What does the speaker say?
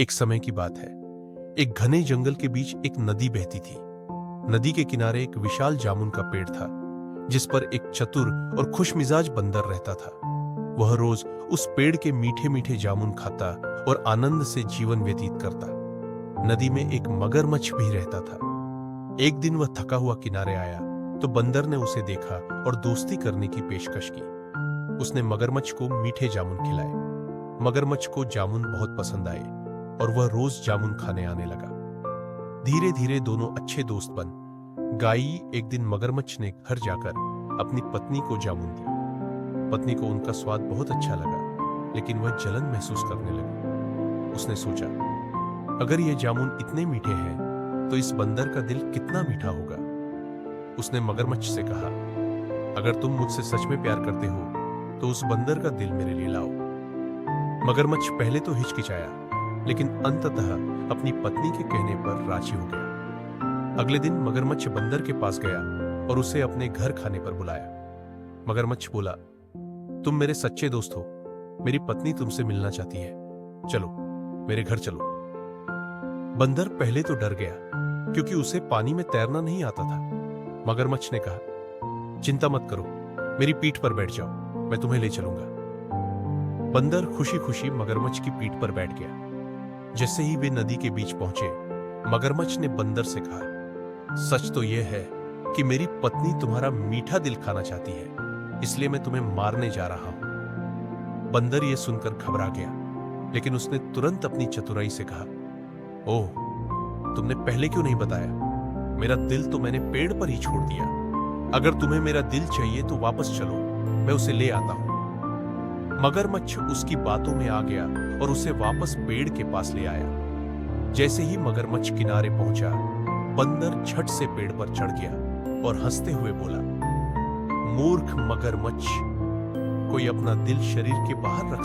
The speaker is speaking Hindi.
एक समय की बात है। एक घने जंगल के बीच एक नदी बहती थी। नदी के किनारे एक विशाल जामुन का पेड़ था, जिस पर एक चतुर और खुशमिजाज बंदर रहता था। वह रोज उस पेड़ के मीठे मीठे जामुन खाता और आनंद से जीवन व्यतीत करता। नदी में एक मगरमच्छ भी रहता था। एक दिन वह थका हुआ किनारे आया तो बंदर ने उसे देखा और दोस्ती करने की पेशकश की। उसने मगरमच्छ को मीठे जामुन खिलाए। मगरमच्छ को जामुन बहुत पसंद आए और वह रोज जामुन खाने आने लगा। धीरे धीरे दोनों अच्छे दोस्त बन। गाई एक दिन मगरमच्छ ने घर जाकर अपनी पत्नी को जामुन दी। पत्नी को उनका स्वाद बहुत अच्छा लगा, लेकिन वह जलन महसूस करने लगी। उसने सोचा, अगर ये जामुन इतने मीठे हैं तो इस बंदर का दिल कितना मीठा होगा। उसने मगरमच्छ से कहा, अगर तुम मुझसे सच में प्यार करते हो तो उस बंदर का दिल मेरे लिए लाओ। मगरमच्छ पहले तो हिचकिचाया, लेकिन अंततः अपनी पत्नी के कहने पर राजी हो गया। अगले दिन मगरमच्छ बंदर के पास गया और उसे अपने घर खाने पर बुलाया। मगरमच्छ बोला, तुम मेरे सच्चे दोस्त हो, मेरी पत्नी तुमसे मिलना चाहती है, चलो मेरे घर चलो। बंदर पहले तो डर गया, क्योंकि उसे पानी में तैरना नहीं आता था। मगरमच्छ ने कहा, चिंता मत करो, मेरी पीठ पर बैठ जाओ, मैं तुम्हें ले चलूंगा। बंदर खुशी खुशी मगरमच्छ की पीठ पर बैठ गया। जैसे ही वे नदी के बीच पहुंचे, मगरमच्छ ने बंदर से कहा, सच तो यह है कि मेरी पत्नी तुम्हारा मीठा दिल खाना चाहती है, इसलिए मैं तुम्हें मारने जा रहा हूं। बंदर यह सुनकर घबरा गया, लेकिन उसने तुरंत अपनी चतुराई से कहा, ओह, तुमने पहले क्यों नहीं बताया? मेरा दिल तो मैंने पेड़ पर ही छोड़ दिया। अगर तुम्हें मेरा दिल चाहिए तो वापस चलो, मैं उसे ले आता हूं। मगरमच्छ उसकी बातों में आ गया और उसे वापस पेड़ के पास ले आया। जैसे ही मगरमच्छ किनारे पहुंचा, बंदर झट से पेड़ पर चढ़ गया और हंसते हुए बोला, मूर्ख मगरमच्छ, कोई अपना दिल शरीर के बाहर रख